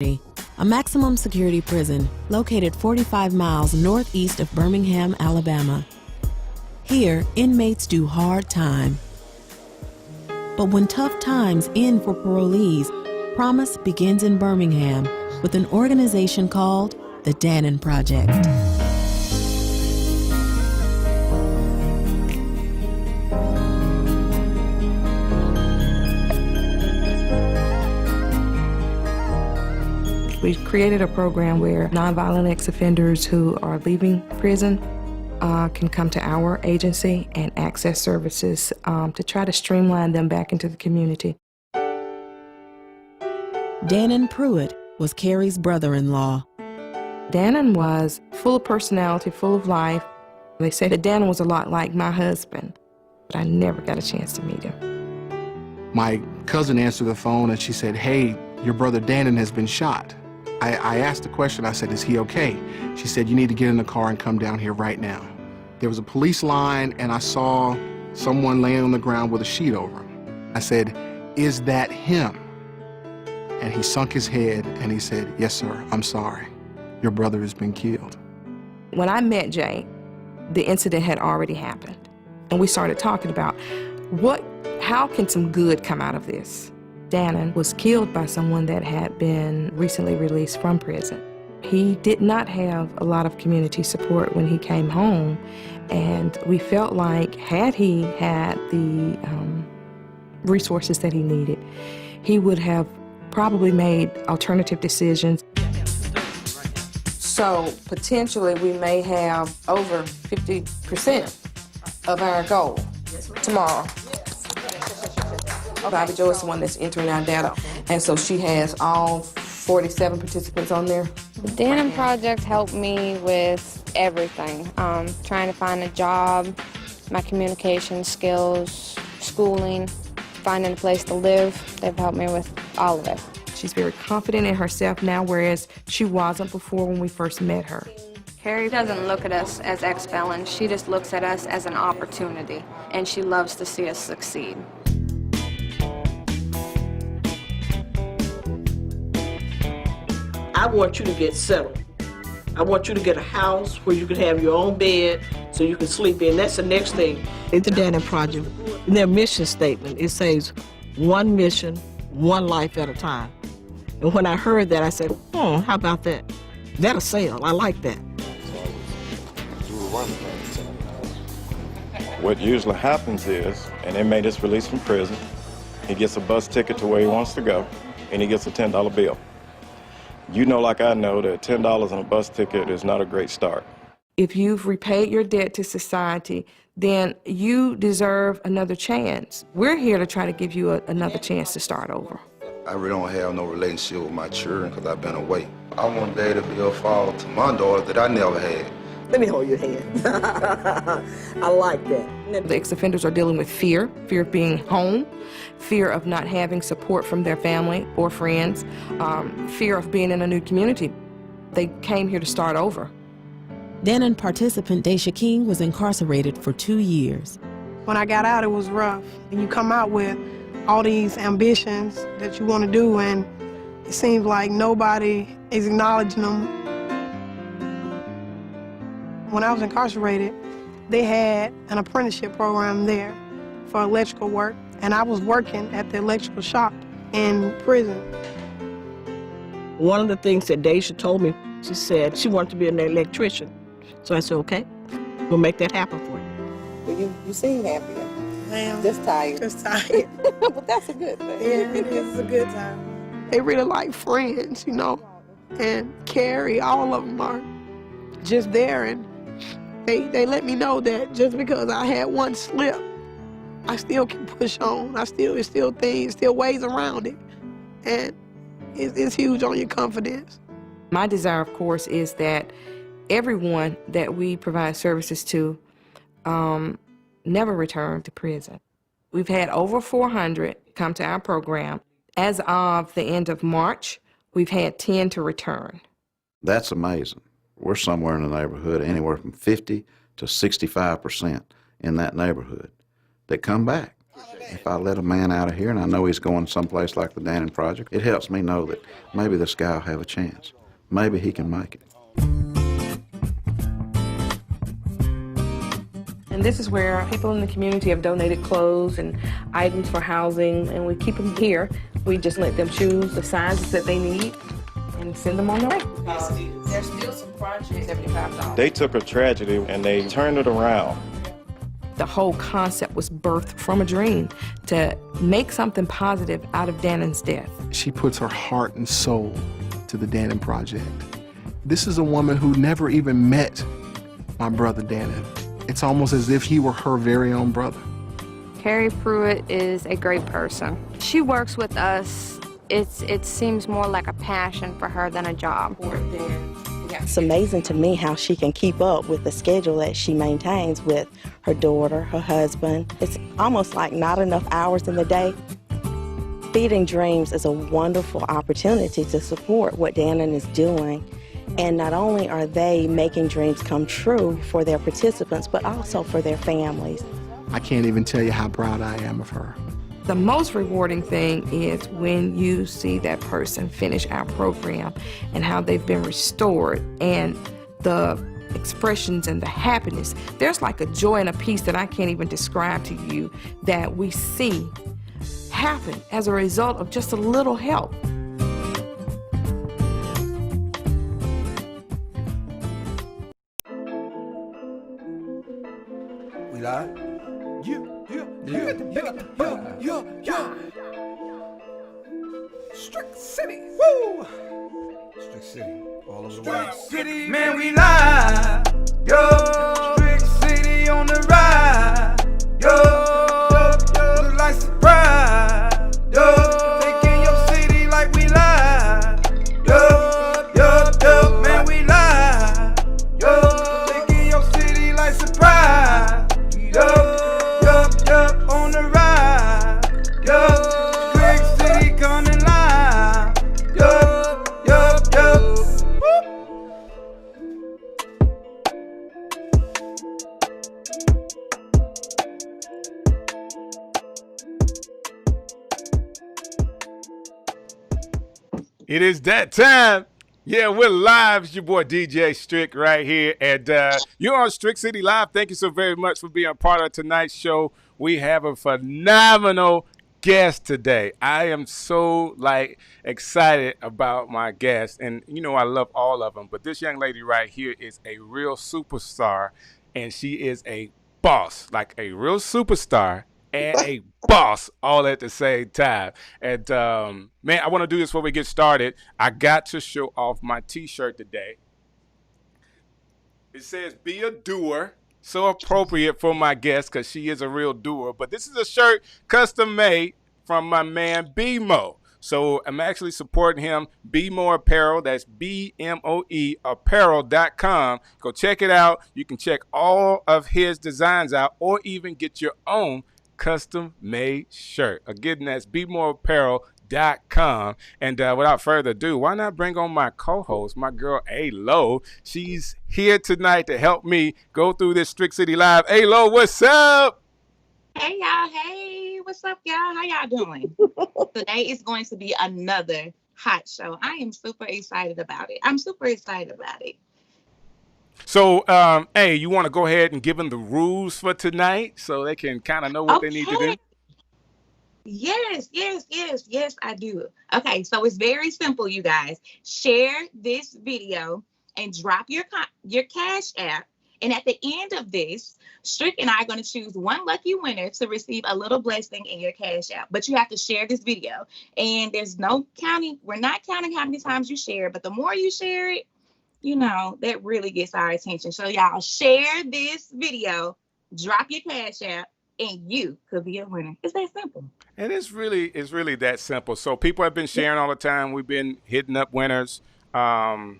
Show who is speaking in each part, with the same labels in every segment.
Speaker 1: a maximum security prison located 45 miles northeast of Birmingham, Alabama. Here, inmates do hard time. But when tough times end for parolees, promise begins in Birmingham with an organization called the Dannon Project.
Speaker 2: We created a program where nonviolent ex-offenders who are leaving prison can come to our agency and access services to try to streamline them back into the community.
Speaker 1: Dannon Pruitt was Kerri's brother-in-law.
Speaker 2: Dannon was full of personality, full of life. They say that Dannon was a lot like my husband, but I never got a chance to meet him.
Speaker 3: My cousin answered the phone and she said, "Hey, your brother Dannon has been shot." I asked the question, I said, "Is he okay?" She said, "You need to get in the car and come down here right now." There was a police line and I saw someone laying on the ground with a sheet over him. I said, "Is that him?" And he sunk his head and he said, "Yes, sir, I'm sorry. Your brother has been killed."
Speaker 2: When I met Jay, the incident had already happened. And we started talking about how can some good come out of this? Dannon was killed by someone that had been recently released from prison. He did not have a lot of community support when he came home, and we felt like had he had the resources that he needed, he would have probably made alternative decisions. So potentially we may have over 50% of our goal tomorrow. Bobby Joe is the one that's entering our data, and so she has all 47 participants on there.
Speaker 4: The Dannon Project helped me with everything, trying to find a job, my communication skills, schooling, finding a place to live. They've helped me with all of it.
Speaker 2: She's very confident in herself now, whereas she wasn't before when we first met her.
Speaker 4: Kerri doesn't look at us as ex-felons. She just looks at us as an opportunity, and she loves to see us succeed.
Speaker 5: I want you to get settled. I want you to get a house where you can have your own bed so you can sleep in. That's the next thing. It's the Dannon Project. In their mission statement, it says, one mission, one life at a time. And when I heard that, I said, how about that? That'll sell. I like that.
Speaker 6: What usually happens is an inmate is released from prison, he gets a bus ticket to where he wants to go, and he gets a $10 bill. You know, like I know, that $10 on a bus ticket is not a great start.
Speaker 2: If you've repaid your debt to society, then you deserve another chance. We're here to try to give you another chance to start over.
Speaker 7: I really don't have no relationship with my children because I've been away. I want Dad to be a father to my daughter that I never had.
Speaker 5: Let me hold your hand. I like that.
Speaker 2: The ex-offenders are dealing with fear of being home, fear of not having support from their family or friends, fear of being in a new community. They came here to start over.
Speaker 1: Dannon participant Daisha King was incarcerated for 2 years.
Speaker 8: When I got out, it was rough. And you come out with all these ambitions that you want to do, and it seems like nobody is acknowledging them. When I was incarcerated, they had an apprenticeship program there for electrical work, and I was working at the electrical shop in prison.
Speaker 5: One of the things that Daisha told me, she said she wanted to be an electrician. So I said, okay, we'll make that happen for you.
Speaker 9: Well, you seem happier.
Speaker 8: I am.
Speaker 9: Just tired.
Speaker 8: Just tired.
Speaker 9: But that's a good thing.
Speaker 8: Yeah, it is a good time. They really like friends, you know, and Kerri, all of them are just there, and they let me know that just because I had one slip, I still can push on. There's still things, still ways around it, and it's huge on your confidence.
Speaker 2: My desire, of course, is that everyone that we provide services to never return to prison. We've had over 400 come to our program. As of the end of March, we've had 10 to return.
Speaker 10: That's amazing. We're somewhere in the neighborhood, anywhere from 50 to 65% in that neighborhood that come back. If I let a man out of here and I know he's going someplace like the Dannon Project, it helps me know that maybe this guy will have a chance. Maybe he can make it.
Speaker 2: And this is where people in the community have donated clothes and items for housing, and we keep them here. We just let them choose the sizes that they need and send them on their way. There's still some projects, $75.
Speaker 6: They took a tragedy and they turned it around.
Speaker 2: The whole concept was birthed from a dream to make something positive out of Dannon's death.
Speaker 3: She puts her heart and soul to the Dannon Project. This is a woman who never even met my brother Dannon. It's almost as if he were her very own brother.
Speaker 4: Kerri Pruitt is a great person. She works with us. It seems more like a passion for her than a job.
Speaker 11: It's amazing to me how she can keep up with the schedule that she maintains with her daughter, her husband. It's almost like not enough hours in the day. Feeding Dreams is a wonderful opportunity to support what Dannon is doing. And not only are they making dreams come true for their participants, but also for their families.
Speaker 3: I can't even tell you how proud I am of her.
Speaker 2: The most rewarding thing is when you see that person finish our program and how they've been restored and the expressions and the happiness. There's like a joy and a peace that I can't even describe to you that we see happen as a result of just a little help.
Speaker 12: We live? Yeah. Strick City. Woo! Strick City. All over the world. Strick City, man, we live. Yo, Strick City on the ride. Yo, look like surprise. Yo, taking your city like we live. Yo, man, we live. Yo, taking your city like surprise. Yup, on the ride. Yup, Strick City coming live. Yup.
Speaker 13: It is that time. Yeah, we're live. It's your boy DJ Strick right here. And you're on Strick City Live. Thank you so very much for being a part of tonight's show. We have a phenomenal guest today. I am so excited about my guest. And you know I love all of them. But this young lady right here is a real superstar. And she is a boss, like a real superstar and a boss all at the same time. And man, I want to do this before we get started. I got to show off my t-shirt today. It says be a doer. So appropriate for my guest because she is a real doer. But this is a shirt custom made from my man BMO. So I'm actually supporting him. BMO Apparel. That's BMOE apparel.com. Go check it out. You can check all of his designs out or even get your own custom made shirt. Again, that's BeMoreApparel.com. And without further ado, why not bring on my co-host, my girl A-Lo. She's here tonight to help me go through this Strick City Live. A-Lo, what's up?
Speaker 14: Hey y'all, hey, what's up y'all? How y'all doing? Today is going to be another hot show. I am super excited about it.
Speaker 13: So, hey, you want to go ahead and give them the rules for tonight so they can kind of know what they need to do?
Speaker 14: Yes, I do. Okay, so it's very simple, you guys. Share this video and drop your Cash App. And at the end of this, Strick and I are going to choose one lucky winner to receive a little blessing in your Cash App. But you have to share this video. And there's no counting. We're not counting how many times you share, but the more you share it, you know, that really gets our attention. So y'all share this video, drop your Cash App, and you could be a winner. It's that simple.
Speaker 13: And it's really that simple. So people have been sharing all the time. We've been hitting up winners. And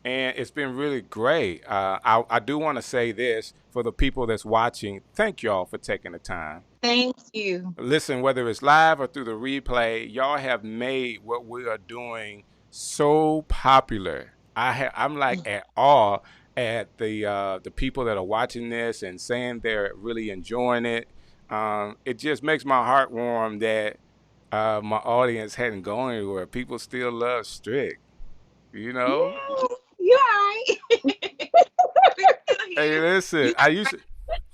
Speaker 13: it's been really great. I do want to say this for the people that's watching. Thank y'all for taking the time.
Speaker 14: Thank you.
Speaker 13: Listen, whether it's live or through the replay, y'all have made what we are doing so popular. I'm like at awe at the people that are watching this and saying they're really enjoying it. it just makes my heart warm that my audience hadn't gone anywhere. People still love Strick, you know?
Speaker 14: Yeah, you're right.
Speaker 13: Hey, listen,
Speaker 14: You
Speaker 13: I used to,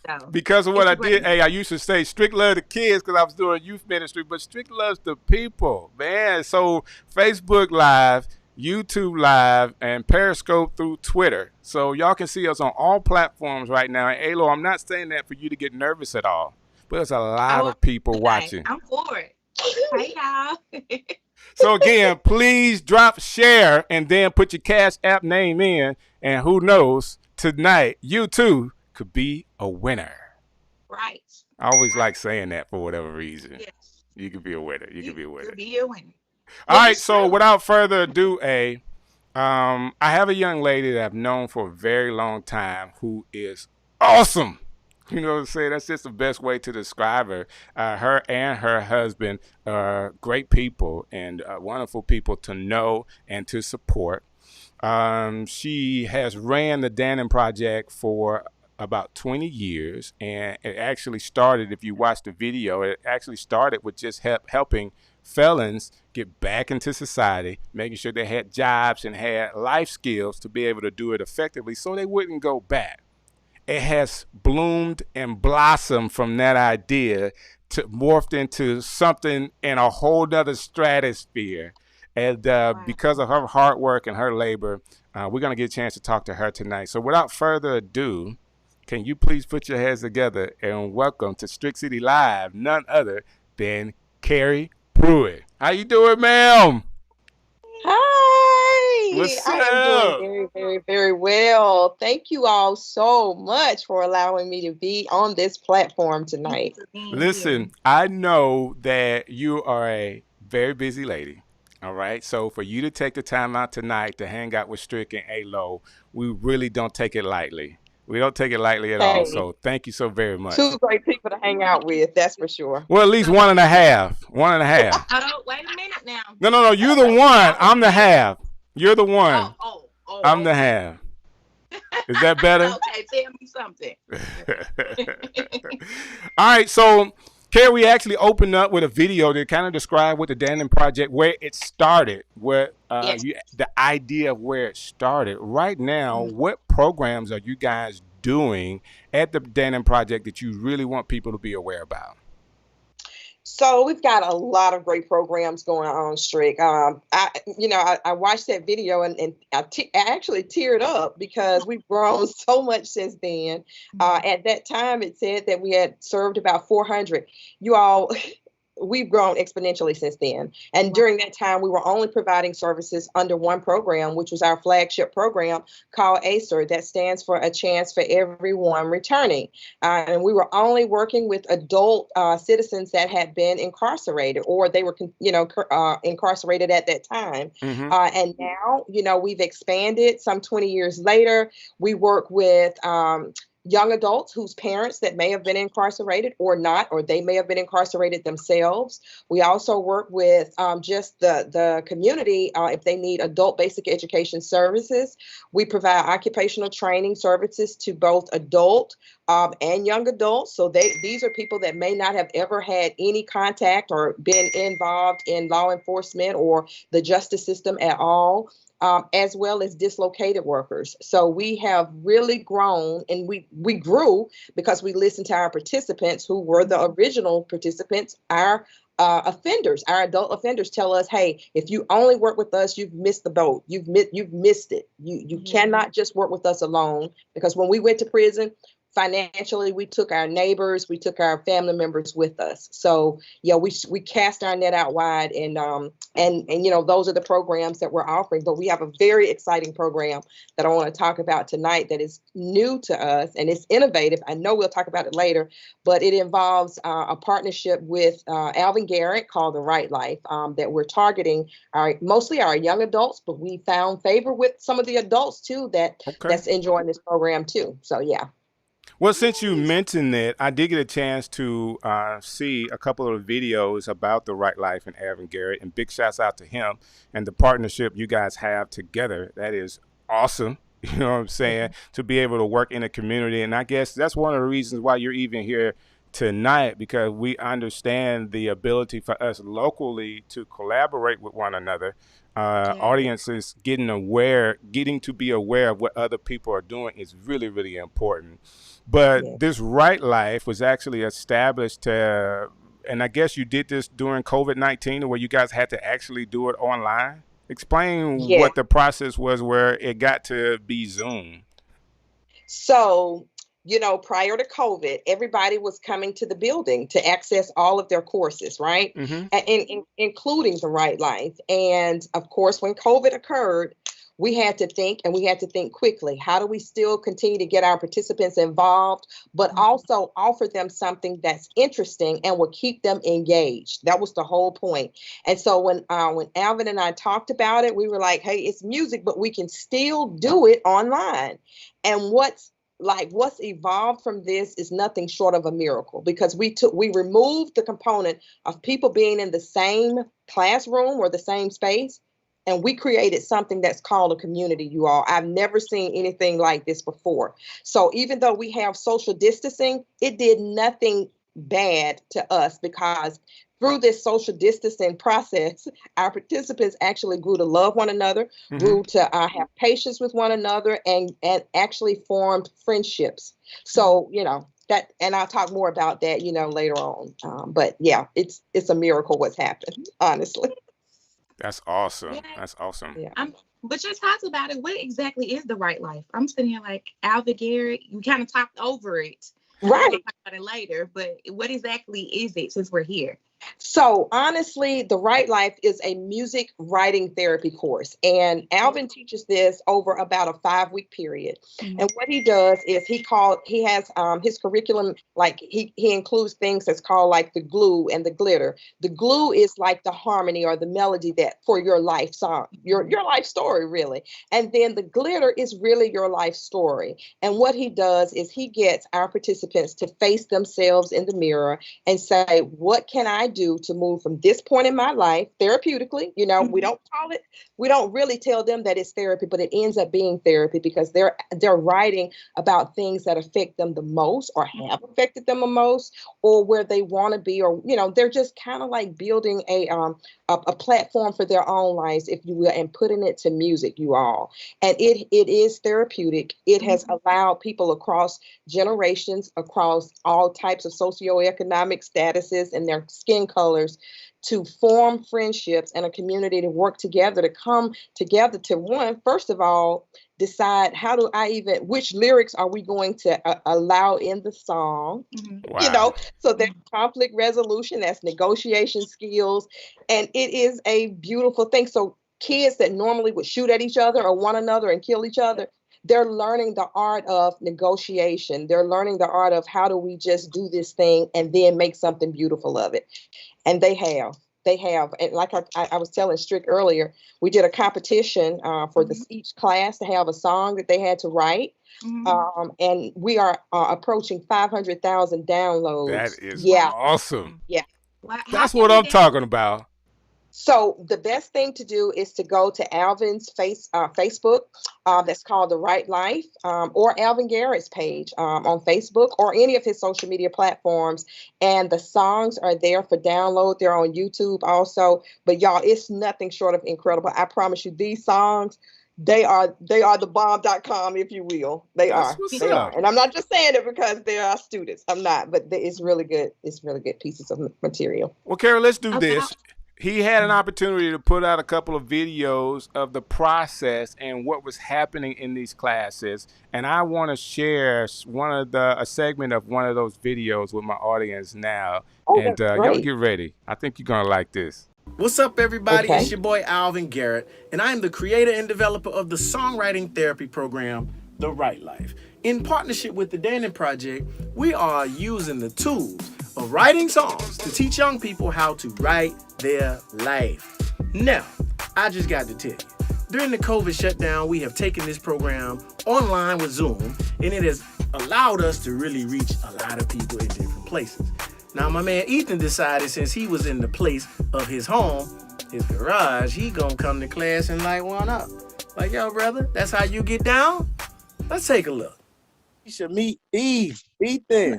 Speaker 14: so
Speaker 13: because of what
Speaker 14: it's
Speaker 13: I
Speaker 14: a great.
Speaker 13: did, hey, I used to say Strick love the kids because I was doing youth ministry, but Strick loves the people, man. So Facebook Live, YouTube Live, and Periscope through Twitter. So y'all can see us on all platforms right now. And Alo, I'm not saying that for you to get nervous at all, but there's a lot
Speaker 14: Oh,
Speaker 13: of people
Speaker 14: okay.
Speaker 13: watching.
Speaker 14: I'm for it. Hey y'all.
Speaker 13: So again, please drop share and then put your Cash App name in. And who knows, tonight you too could be a winner.
Speaker 14: Right.
Speaker 13: I always like saying that for whatever reason.
Speaker 14: Yes.
Speaker 13: You could be a winner. You could be a
Speaker 14: You
Speaker 13: winner.
Speaker 14: be a winner.
Speaker 13: All
Speaker 14: Well,
Speaker 13: right.
Speaker 14: it's
Speaker 13: So
Speaker 14: true.
Speaker 13: without further ado, I have a young lady that I've known for a very long time who is awesome. You know what I'm saying? That's just the best way to describe her. Her and her husband are great people and wonderful people to know and to support. She has ran the Dannon Project for about 20 years, and it actually started, if you watch the video, it actually started with just helping felons get back into society, making sure they had jobs and had life skills to be able to do it effectively so they wouldn't go back. It has bloomed and blossomed from that idea to morphed into something in a whole nother stratosphere. And because of her hard work and her labor, we're going to get a chance to talk to her tonight. So without further ado, can you please put your heads together and welcome to Strick City Live, none other than Kerri Pruitt. How you doing, ma'am?
Speaker 9: Hi,
Speaker 13: What's
Speaker 9: I am doing
Speaker 13: up?
Speaker 9: very, very, very well. Thank you all so much for allowing me to be on this platform tonight.
Speaker 13: Listen, I know that you are a very busy lady. All right. So for you to take the time out tonight to hang out with Strick and Alo, we really don't take it lightly. We don't take it lightly at all.
Speaker 9: Hey,
Speaker 13: So thank you so very much.
Speaker 9: two great people to hang out with, that's for sure.
Speaker 13: Well, at least 1.5. 1.5.
Speaker 14: Oh, wait a minute now.
Speaker 13: No. You're the one. I'm the half. You're the one. I'm the half. Is that better?
Speaker 14: Okay, tell me something.
Speaker 13: All right, so Kerri, we actually opened up with a video to kind of describe what the Dannon Project, where it started, where
Speaker 14: Yes.
Speaker 13: the idea of where it started. Right now, what programs are you guys doing at the Dannon Project that you really want people to be aware about?
Speaker 9: So we've got a lot of great programs going on, Strick. I watched that video and I actually teared up because we've grown so much since then. At that time, it said that we had served about 400. You all, we've grown exponentially since then. And during that time, we were only providing services under one program, which was our flagship program called ACER. That stands for A Chance for Everyone Returning. And we were only working with adult citizens that had been incarcerated or they were, incarcerated at that time. And now, we've expanded some 20 years later. We work with young adults whose parents that may have been incarcerated or not, or they may have been incarcerated themselves. We also work with just the community if they need adult basic education services. We provide occupational training services to both adult and young adults. So these are people that may not have ever had any contact or been involved in law enforcement or the justice system at all. As well as dislocated workers. So we have really grown, and we grew because we listened to our participants who were the original participants. Our offenders, our adult offenders tell us, hey, if you only work with us, you've missed the boat. You've missed it. You cannot just work with us alone, because when we went to prison, financially, we took our neighbors, we took our family members with us. So yeah, we cast our net out wide, and those are the programs that we're offering. But we have a very exciting program that I want to talk about tonight that is new to us and it's innovative. I know we'll talk about it later, but it involves a partnership with Alvin Garrett called The Right Life that we're targeting mostly our young adults, but we found favor with some of the adults too that's enjoying this program too. So yeah.
Speaker 13: Well, since you mentioned that, I did get a chance to see a couple of videos about The Right Life and Alvin Garrett, and big shouts out to him and the partnership you guys have together. That is awesome. You know what I'm saying? To be able to work in a community. And I guess that's one of the reasons why you're even here tonight because we understand the ability for us locally to collaborate with one another. Audiences getting to be aware of what other people are doing is really, really important. But this Right Life was actually established and I guess you did this during COVID-19 where you guys had to actually do it online. Explain what the process was where it got to be Zoom.
Speaker 9: So, prior to COVID, everybody was coming to the building to access all of their courses, right? Including the Right Life. And of course, when COVID occurred, we had to think, and we had to think quickly. How do we still continue to get our participants involved, but also offer them something that's interesting and will keep them engaged? That was the whole point. And so when Alvin and I talked about it, we were like, hey, it's music, but we can still do it online. And what's evolved from this is nothing short of a miracle, because we removed the component of people being in the same classroom or the same space. And we created something that's called a community, you all. I've never seen anything like this before. So even though we have social distancing, it did nothing bad to us, because through this social distancing process, our participants actually grew to love one another, grew to have patience with one another, and actually formed friendships. So, that, and I'll talk more about that, later on. But yeah, it's a miracle what's happened, honestly.
Speaker 13: That's awesome. That's awesome.
Speaker 14: Yeah. But just talk about it. What exactly is the Right Life? I'm sitting here like, Alvin Garrett, you kind of talked over it.
Speaker 9: Right.
Speaker 14: We'll talk about it later, but what exactly is it, since we're here?
Speaker 9: So honestly, the Right Life is a music writing therapy course, and Alvin teaches this over about a 5-week period. And what he does is he has his curriculum, like he includes things that's called like the glue and the glitter. The glue is like the harmony or the melody that for your life song, your life story, really. And then the glitter is really your life story. And what he does is he gets our participants to face themselves in the mirror and say, what can I do to move from this point in my life therapeutically? We don't really tell them that it's therapy, but it ends up being therapy because they're writing about things that affect them the most or have affected them the most, or where they want to be, or they're just kind of like building a platform for their own lives, if you will, and putting it to music, you all. And it is therapeutic. It has allowed people across generations, across all types of socioeconomic statuses and their skin colors, to form friendships and a community to work together, to come together to, one, first of all, decide which lyrics are we going to allow in the song, so there's conflict resolution, that's negotiation skills, and it is a beautiful thing. So kids that normally would shoot at each other or one another and kill each other, they're learning the art of negotiation. They're learning the art of how do we just do this thing and then make something beautiful of it. And they have. And like I was telling Strick earlier, we did a competition for each class to have a song that they had to write. And we are approaching 500,000 downloads.
Speaker 13: That is awesome.
Speaker 9: Yeah.
Speaker 13: That's what I'm talking about.
Speaker 9: So the best thing to do is to go to Alvin's Facebook, that's called The Right Life, or Alvin Garrett's page on Facebook, or any of his social media platforms. And the songs are there for download. They're on YouTube also. But y'all, it's nothing short of incredible. I promise you, these songs, they are the bomb.com, if you will. They are. And I'm not just saying it because they're our students. I'm not, but it's really good. It's really good pieces of material.
Speaker 13: Well, Kerri, let's do this. He had an opportunity to put out a couple of videos of the process and what was happening in these classes. And I want to share a segment of one of those videos with my audience now. And y'all get ready. I think you're going to like this.
Speaker 15: What's up, everybody? It's your boy, Alvin Garrett, and I am the creator and developer of the songwriting therapy program, The Right Life. In partnership with the Dannon Project, we are using the tools of writing songs to teach young people how to write their life. Now, I just got to tell you, during the COVID shutdown, we have taken this program online with Zoom, and it has allowed us to really reach a lot of people in different places. Now, my man Ethan decided, since he was in the place of his home, his garage, he gonna come to class and light one up. Like, yo, brother, that's how you get down? Let's take a look.
Speaker 16: You should meet Ethan.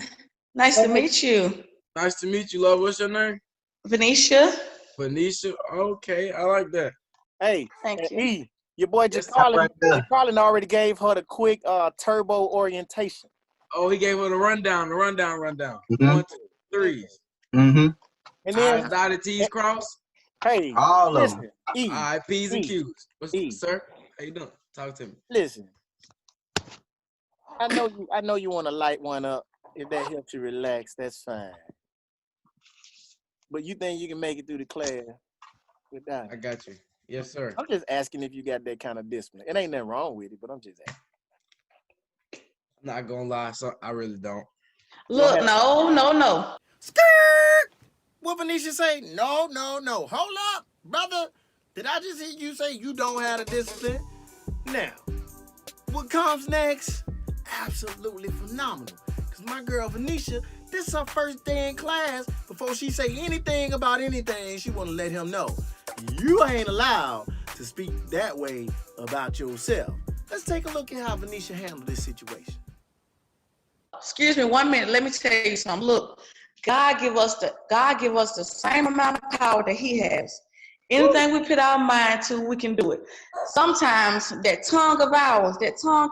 Speaker 16: Nice to meet you.
Speaker 17: Nice to meet you, love. What's your name?
Speaker 16: Venetia.
Speaker 17: Venetia. Okay, I like that.
Speaker 15: Hey,
Speaker 16: Thank you.
Speaker 15: E, your boy
Speaker 17: That's
Speaker 15: Carlin
Speaker 17: right there.
Speaker 15: already gave her the quick turbo orientation.
Speaker 17: Oh, he gave her the rundown. 1, 2, 3s.
Speaker 15: Mm-hmm. And then
Speaker 17: I's dotted, T's crossed.
Speaker 15: Hey,
Speaker 17: all
Speaker 15: listen,
Speaker 17: of them.
Speaker 15: E,
Speaker 17: All right, P's and
Speaker 15: E,
Speaker 17: Q's. What's
Speaker 15: E.
Speaker 17: sir? How you doing? Talk to me.
Speaker 15: Listen, I know you want to light one up. If that helps you relax, that's fine. But you think you can make it through the class without it?
Speaker 17: I got you. Yes, sir.
Speaker 15: I'm just asking if you got that kind of discipline. It ain't nothing wrong with it, but I'm just asking.
Speaker 17: I'm not gonna lie, so I really don't.
Speaker 16: Look, no.
Speaker 15: Skirt! What Venetia say? No. Hold up, brother. Did I just hear you say you don't have the discipline? Now, what comes next? Absolutely phenomenal. Because my girl Venetia, this is her first day in class. Before she say anything about anything, she want to let him know you ain't allowed to speak that way about yourself. Let's take a look at how Venetia handled this situation.
Speaker 16: Excuse me 1 minute. Let me tell you something. Look, God give us the same amount of power that He has. Anything we put our mind to, we can do it. Sometimes that tongue of ours, that tongue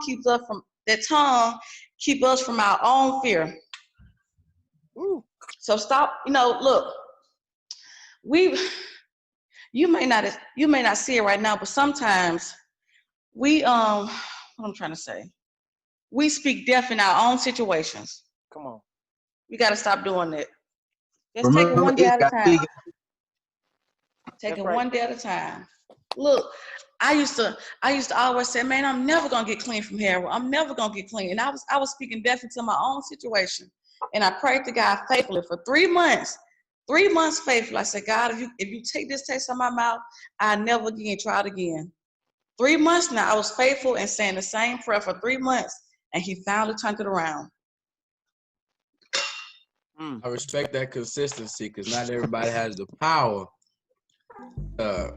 Speaker 16: keep us from our own fear.
Speaker 15: Ooh.
Speaker 16: So stop. Look, you may not see it right now, but sometimes what I'm trying to say, we speak death in our own situations.
Speaker 15: Come on.
Speaker 16: We got to stop doing that. Just take it one day at a time. Take it one day at a time. Look, I used to always say, man, I'm never gonna get clean from heroin. I'm never gonna get clean. And I was speaking death into my own situation. And I prayed to God faithfully for 3 months. 3 months faithful. I said, God, if you take this taste out of my mouth, I'll never again try it again. 3 months now, I was faithful and saying the same prayer for 3 months. And He finally turned it around.
Speaker 17: I respect that consistency because not everybody has the power. Boy.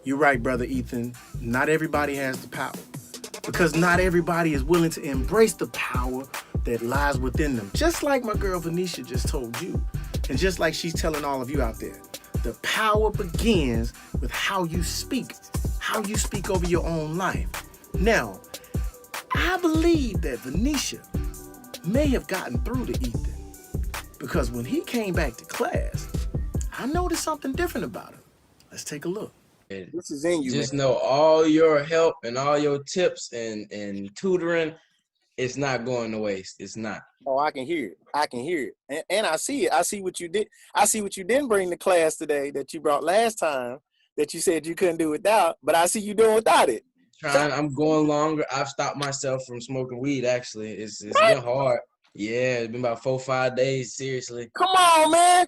Speaker 15: You're right, brother Ethan. Not everybody has the power because not everybody is willing to embrace the power that lies within them. Just like my girl Venetia just told you, and just like she's telling all of you out there, the power begins with how you speak over your own life. Now, I believe that Venetia may have gotten through to Ethan because when he came back to class, I noticed something different about him. Let's take a look. This is in you.
Speaker 17: Just know all your help and all your tips and tutoring, it's not going to waste. It's not.
Speaker 15: Oh, I can hear it. And I see it. I see what you did. I see what you didn't bring to class today that you brought last time that you said you couldn't do without, but I see you doing without it.
Speaker 17: I'm going longer. I've stopped myself from smoking weed, actually. It's been hard. Yeah, it's been about 4 or 5 days, seriously.
Speaker 15: Come on, man.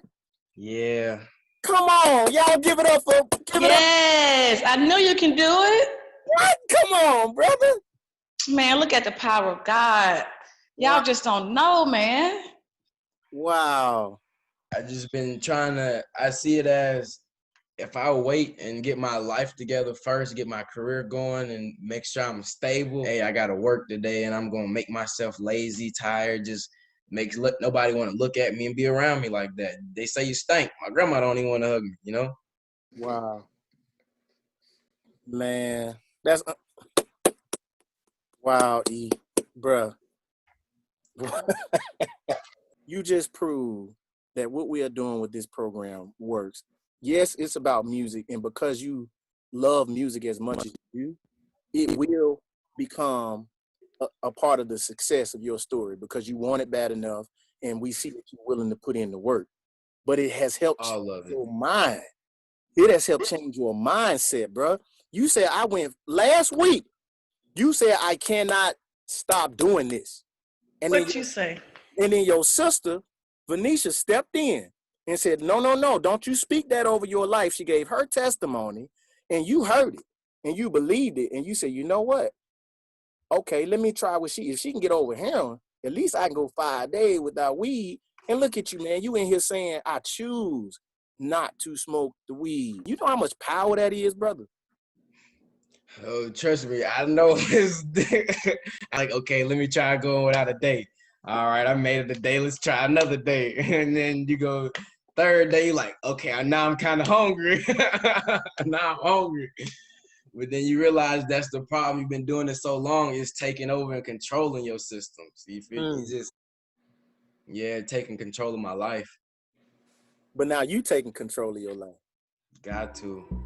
Speaker 17: Yeah.
Speaker 15: Come on. Y'all give it up for
Speaker 16: Yes, I knew you can do it.
Speaker 15: What? Come on, brother.
Speaker 16: Man, look at the power of God. Y'all just don't know, man.
Speaker 15: Wow.
Speaker 17: I just been I see it as if I wait and get my life together first, get my career going and make sure I'm stable. Hey, I got to work today and I'm going to make myself lazy, tired, just nobody want to look at me and be around me like that. They say you stink. My grandma don't even want to hug me, you know?
Speaker 15: Wow. Man, that's wow, E, bruh. You just proved that what we are doing with this program works. Yes, it's about music, and because you love music as much as you do, it will become a part of the success of your story because you want it bad enough, and we see that you're willing to put in the work. But it has helped change your mind. It has helped change your mindset, bro. You said I went last week. You said I cannot stop doing this. And
Speaker 16: What'd you say?
Speaker 15: And then your sister, Venetia, stepped in and said, no, don't you speak that over your life. She gave her testimony, and you heard it, and you believed it, and you said, you know what? Okay, let me try what if she can get over heroin, at least I can go 5 days without weed. And look at you, man. You in here saying, I choose not to smoke the weed. You know how much power that is, brother?
Speaker 17: Oh, trust me, I know it's like, okay, let me try going without a date. all right, I made it a day. Let's try another day. And then you go third day, you're like, okay, now I'm kind of hungry. Now I'm hungry. But then you realize that's the problem. You've been doing it so long, it's taking over and controlling your systems. You feel you just, taking control of my life.
Speaker 15: But now you taking control of your life.
Speaker 17: Got to.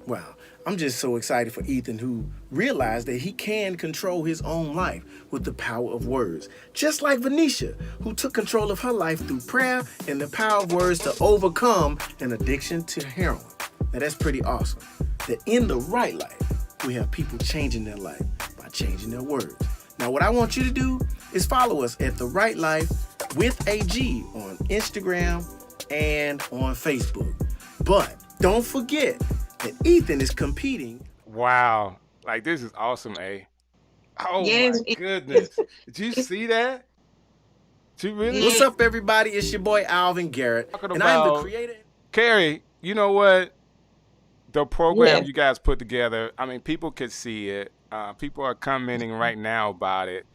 Speaker 15: Wow, I'm just so excited for Ethan, who realized that he can control his own life with the power of words. Just like Venetia, who took control of her life through prayer and the power of words to overcome an addiction to heroin. Now that's pretty awesome. That in the right life, we have people changing their life by changing their words. Now what I want you to do is follow us at The Right Life with a G on Instagram and on Facebook. But don't forget that Ethan is competing.
Speaker 13: Wow. Like, this is awesome, A. Oh,
Speaker 14: Yes,
Speaker 13: my goodness. Did you see that? She really?
Speaker 15: What's up, everybody? It's your boy, Alvin Garrett.
Speaker 13: Talking
Speaker 15: And I'm the
Speaker 13: about
Speaker 15: creator.
Speaker 13: Kerri, you know what? The program you guys put together, I mean, people could see it. People are commenting right now about it.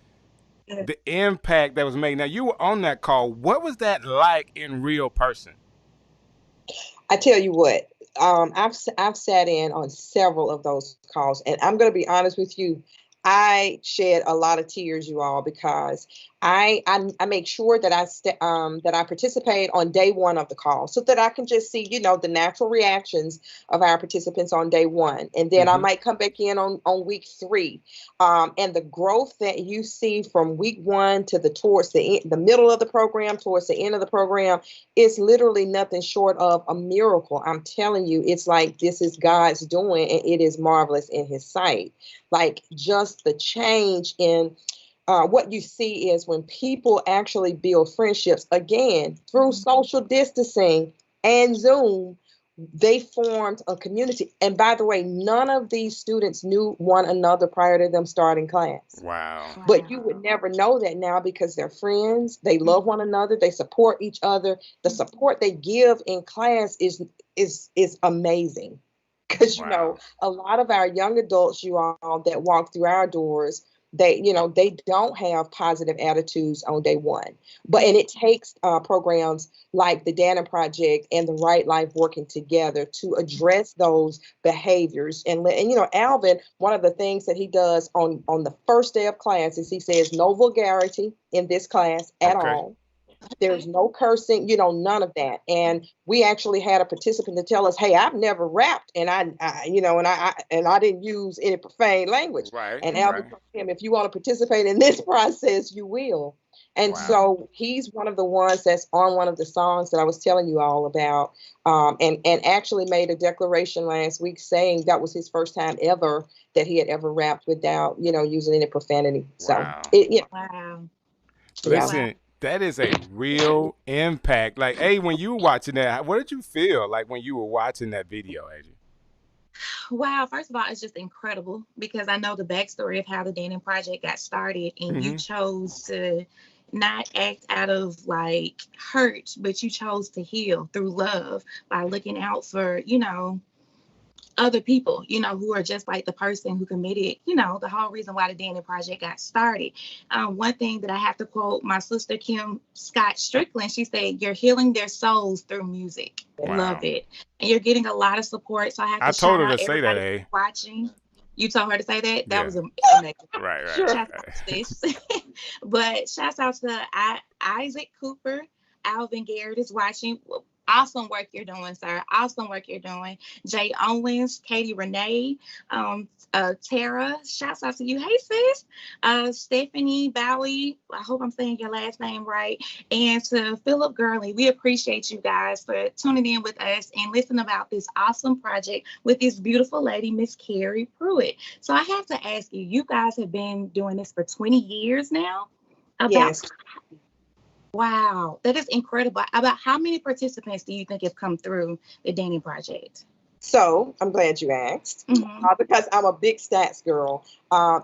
Speaker 13: The impact that was made. Now, you were on that call. What was that like in real person?
Speaker 9: I tell you what, I've sat in on several of those calls, and I'm going to be honest with you. I shed a lot of tears, you all, because I make sure that I participate on day one of the call, so that I can just see, the natural reactions of our participants on day one, and then I might come back in on week 3, and the growth that you see from week 1 to towards the middle of the program, towards the end of the program, is literally nothing short of a miracle. I'm telling you, it's like this is God's doing, and it is marvelous in His sight. Like, just the change in what you see is when people actually build friendships, again, through social distancing and Zoom, they formed a community. And by the way, none of these students knew one another prior to them starting class.
Speaker 13: Wow.
Speaker 9: But you would never know that now, because they're friends. They love one another. They support each other. The support they give in class is amazing. Because, a lot of our young adults, you all, that walk through our doors, they don't have positive attitudes on day one. And it takes programs like the Dannon Project and the Right Life working together to address those behaviors. And Alvin, one of the things that he does on the first day of class is he says no vulgarity in this class at all. There's no cursing, none of that. And we actually had a participant to tell us, "Hey, I've never rapped, and I didn't use any profane language."
Speaker 13: Right.
Speaker 9: And Alvin told him, "If you want to participate in this process, you will." And so he's one of the ones that's on one of the songs that I was telling you all about, and actually made a declaration last week saying that was his first time ever that he had ever rapped without, using any profanity.
Speaker 13: Wow.
Speaker 9: So,
Speaker 14: wow.
Speaker 13: Listen. That is a real impact. Like, hey, when you were watching that, what did you feel like when you were watching that video, Adrian?
Speaker 14: Wow, first of all, it's just incredible, because I know the backstory of how the Dannon Project got started, and you chose to not act out of like hurt, but you chose to heal through love by looking out for, other people, who are just like the person who committed, the whole reason why the Dannon Project got started. One thing that I have to quote my sister, Kim Scott Strickland, she said, "You're healing their souls through music."
Speaker 13: Wow.
Speaker 14: Love it. And you're getting a lot of support. So I have to
Speaker 13: told her
Speaker 14: shout out
Speaker 13: to say that,
Speaker 14: everybody watching. You told her to say that? That was amazing.
Speaker 13: Right.
Speaker 14: Shouts out to this. But shouts out to Isaac Cooper. Alvin Garrett is watching. Awesome work you're doing, sir. Awesome work you're doing. Jay Owens, Katie Renee, Tara, shouts out to you. Hey, sis. Stephanie Bowie, I hope I'm saying your last name right. And to Philip Gurley, we appreciate you guys for tuning in with us and listening about this awesome project with this beautiful lady, Miss Kerri Pruitt. So I have to ask you, you guys have been doing this for 20 years now?
Speaker 9: Yes.
Speaker 14: Wow, that is incredible. About how many participants do you think have come through the Dannon Project?
Speaker 9: So I'm glad you asked, because I'm a big stats girl.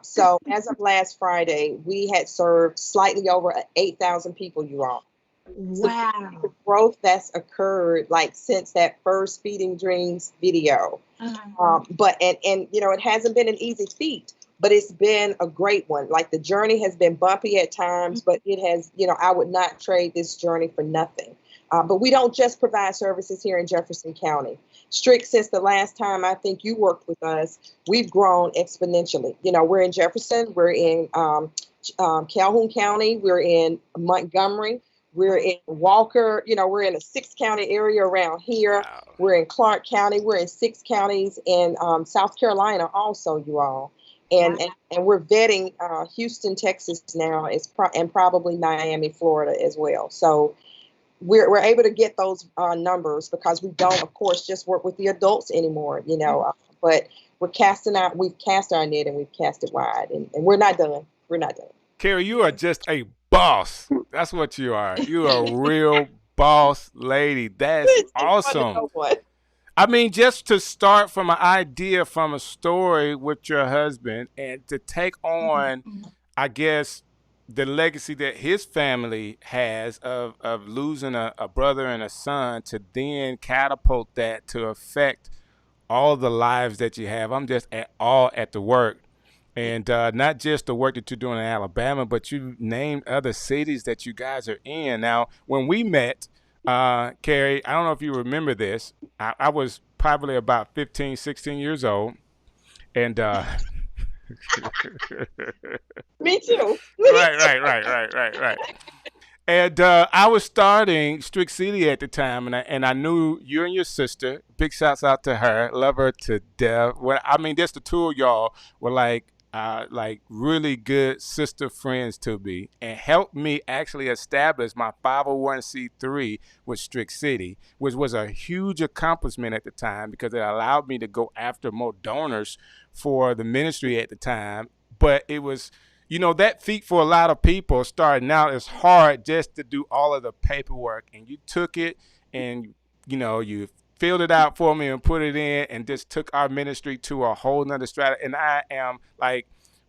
Speaker 9: So as of last Friday, we had served slightly over 8,000 people, you all.
Speaker 14: Wow.
Speaker 9: So the growth that's occurred since that first Feeding Dreams video. But it hasn't been an easy feat. but it's been a great one. Like the journey has been bumpy at times, but it has, I would not trade this journey for nothing. But we don't just provide services here in Jefferson County. Strick, since the last time I think you worked with us, we've grown exponentially. We're in Jefferson, we're in Calhoun County, we're in Montgomery, we're in Walker, we're in a 6-county area around here. Wow. We're in Clark County, we're in 6 counties in South Carolina also, you all. And we're vetting Houston, Texas now, and probably Miami, Florida as well. So we're able to get those numbers because we don't, of course, just work with the adults anymore, but we've cast our net and we've cast it wide, and we're not done. We're not done.
Speaker 13: Kerri, you are just a boss. That's what you are. You are a real boss lady. That's awesome. I mean, just to start from an idea, from a story with your husband, and to take on, I guess, the legacy that his family has of losing a brother and a son, to then catapult that to affect all the lives that you have. I'm just at the work. And not just the work that you're doing in Alabama, but you named other cities that you guys are in. Now, when we met, Kerri, I don't know if you remember this. I was probably about 15, 16 years old. And
Speaker 9: me too.
Speaker 13: Right. And I was starting Strick City at the time, and I knew you and your sister. Big shouts out to her. Love her to death. Just the two of y'all were like really good sister friends to me, and helped me actually establish my 501c3 with Strick City, which was a huge accomplishment at the time because it allowed me to go after more donors for the ministry at the time. But it was, that feat for a lot of people starting out is hard, just to do all of the paperwork. And you took it and, you filled it out for me and put it in and just took our ministry to a whole nother strata. And I am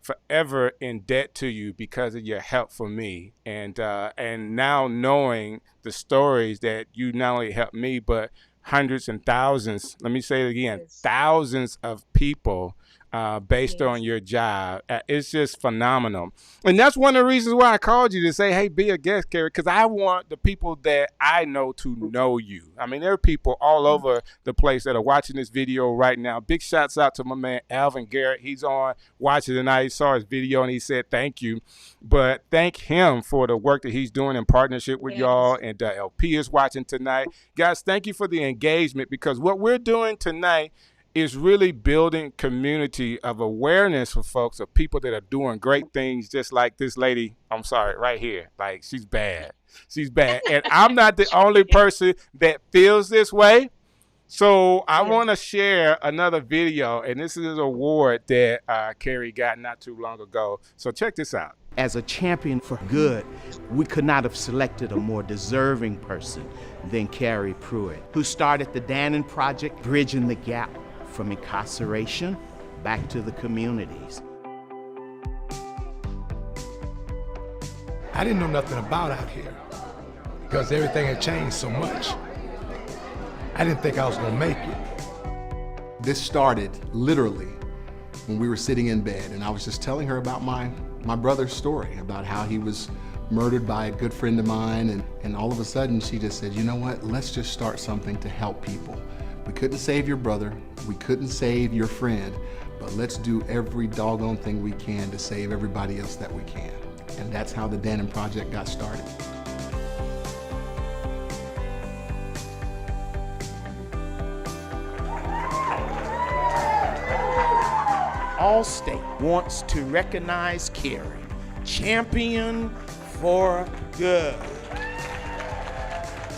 Speaker 13: forever in debt to you because of your help for me. And now knowing the stories that you not only helped me, but hundreds and thousands, let me say it again, thousands of people based on your job. It's just phenomenal. And that's one of the reasons why I called you, to say, hey, be a guest, Kerri, because I want the people that I know to know you. I mean, there are people all over the place that are watching this video right now. Big shouts out to my man, Alvin Garrett. He's on watching tonight. He saw his video and he said, thank you. But thank him for the work that he's doing in partnership with y'all. And LP is watching tonight. Guys, thank you for the engagement, because what we're doing tonight is really building community of awareness for folks, of people that are doing great things, just like this lady, right here. Like, she's bad. She's bad. And I'm not the only person that feels this way. So I want to share another video, and this is an award that Kerri got not too long ago. So check this out.
Speaker 18: As a champion for good, we could not have selected a more deserving person than Kerri Pruitt, who started the Dannon Project, bridging the gap from incarceration back to the communities.
Speaker 12: I didn't know nothing about out here because everything had changed so much. I didn't think I was gonna make it.
Speaker 3: This started literally when we were sitting in bed, and I was just telling her about my brother's story, about how he was murdered by a good friend of mine, and all of a sudden she just said, you know what, let's just start something to help people. We couldn't save your brother, we couldn't save your friend, but let's do every doggone thing we can to save everybody else that we can. And that's how the Dannon Project got started.
Speaker 18: Allstate wants to recognize Kerri, champion for good.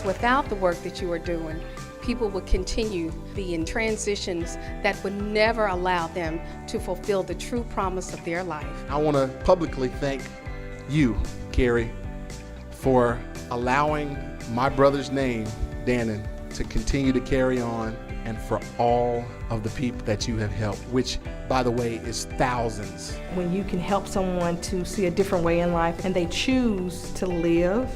Speaker 19: Without the work that you are doing, people would continue to be in transitions that would never allow them to fulfill the true promise of their life.
Speaker 3: I want to publicly thank you, Kerri, for allowing my brother's name, Dannon, to continue to carry on, and for all of the people that you have helped, which, by the way, is thousands.
Speaker 20: When you can help someone to see a different way in life and they choose to live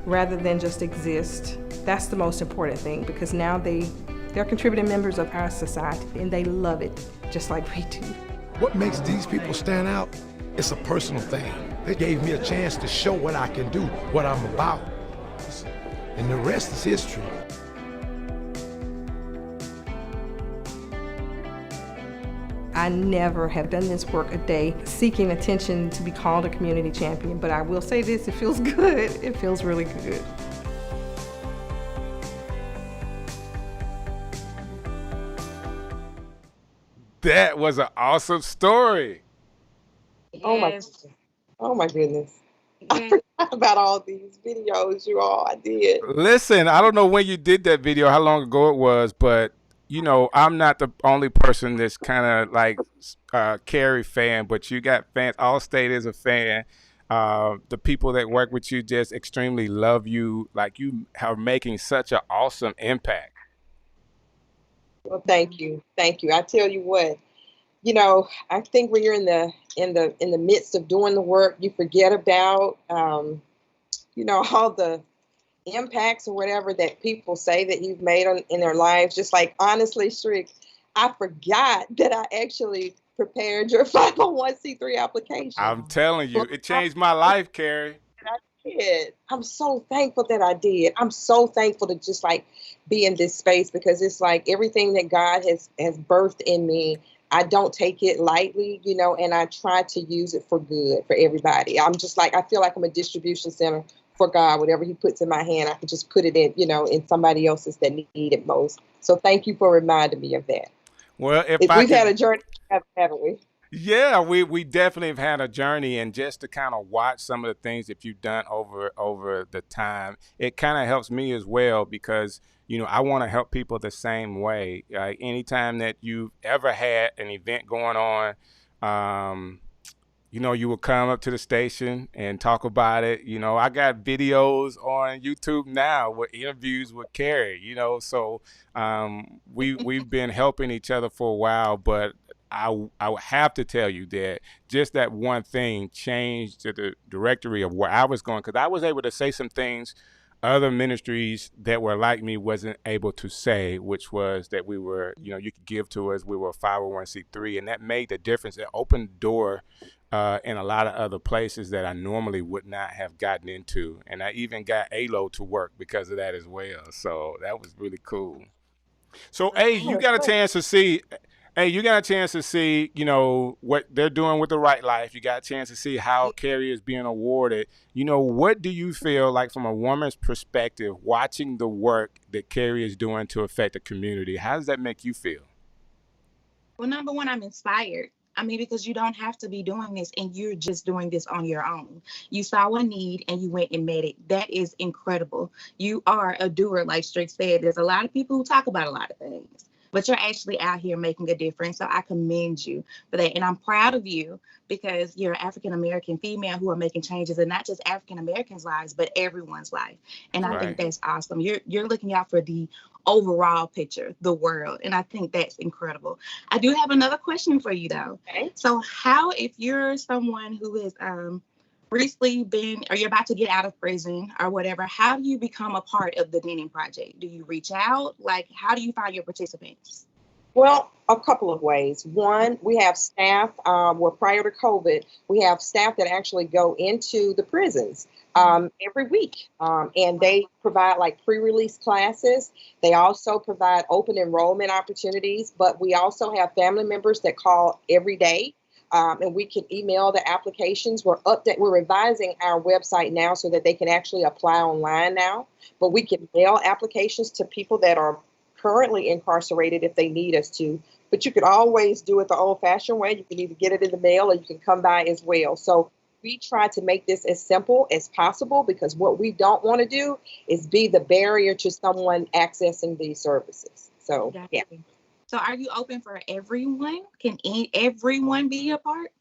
Speaker 20: rather than just exist, that's the most important thing, because now they're contributing members of our society and they love it just like we do.
Speaker 21: What makes these people stand out? It's a personal thing. They gave me a chance to show what I can do, what I'm about. And the rest is history.
Speaker 20: I never have done this work a day seeking attention to be called a community champion, but I will say this, it feels good. It feels really good.
Speaker 13: That was an awesome story.
Speaker 9: Yes. Oh my goodness. I forgot about all these videos you all I did.
Speaker 13: Listen, I don't know when you did that video, how long ago it was, but you know, I'm not the only person that's kind of like Kerri fan, but you got fans. Allstate is a fan. The people that work with you just extremely love you. Like, you are making such an awesome impact.
Speaker 9: Well, thank you. Thank you. I tell you what, you know, I think when you're in the midst of doing the work, you forget about, you know, all the impacts or whatever that people say that you've made in their lives. Just like, honestly, Strick, I forgot that I actually prepared your 501c3 application.
Speaker 13: I'm telling you, it changed my life, Kerri.
Speaker 9: I did. I'm so thankful that I did. I'm so thankful to just like be in this space, because it's like everything that God has birthed in me, I don't take it lightly, you know, and I try to use it for good for everybody. I'm just like, I feel like I'm a distribution center for God. Whatever he puts in my hand, I can just put it in, you know, in somebody else's that need it most. So thank you for reminding me of that.
Speaker 13: Well,
Speaker 9: We've had a journey, haven't we?
Speaker 13: Yeah, we definitely have had a journey, and just to kind of watch some of the things that you've done over the time, it kind of helps me as well, because you know, I want to help people the same way. Anytime that you've ever had an event going on, you know, you will come up to the station and talk about it. You know, I got videos on YouTube now with interviews with Kerri, you know, so we've been helping each other for a while, but I would have to tell you that just that one thing changed the directory of where I was going, because I was able to say some things other ministries that were like me wasn't able to say, which was that we were, you know, you could give to us. We were a 501c3, and that made the difference. It opened the door in a lot of other places that I normally would not have gotten into. And I even got ALO to work because of that as well. So that was really cool. So, hey, you got a chance to see... Hey, you got a chance to see, you know, what they're doing with the Right Life. You got a chance to see how Kerri is being awarded. You know, what do you feel like from a woman's perspective, watching the work that Kerri is doing to affect the community? How does that make you feel?
Speaker 14: Well, number one, I'm inspired. I mean, because you don't have to be doing this, and you're just doing this on your own. You saw a need and you went and met it. That is incredible. You are a doer, like Strick said. There's a lot of people who talk about a lot of things, but you're actually out here making a difference. So I commend you for that. And I'm proud of you, because you're an African-American female who are making changes, and not just African-Americans' lives, but everyone's life. And I think that's awesome. You're looking out for the overall picture, the world. And I think that's incredible. I do have another question for you though. Okay. So how, if you're someone who has recently been, or you're about to get out of prison or whatever, how do you become a part of the Dannon Project? Do you reach out? Like, how do you find your participants?
Speaker 9: Well, a couple of ways. One, we have staff, well, prior to COVID, we have staff that actually go into the prisons every week. And they provide like pre-release classes. They also provide open enrollment opportunities, but we also have family members that call every day. And we can email the applications. We're revising our website now so that they can actually apply online now. But we can mail applications to people that are currently incarcerated if they need us to. But you could always do it the old-fashioned way. You can either get it in the mail or you can come by as well. So we try to make this as simple as possible, because what we don't want to do is be the barrier to someone accessing these services. So, yeah.
Speaker 14: So are you open for everyone? Can everyone be a part?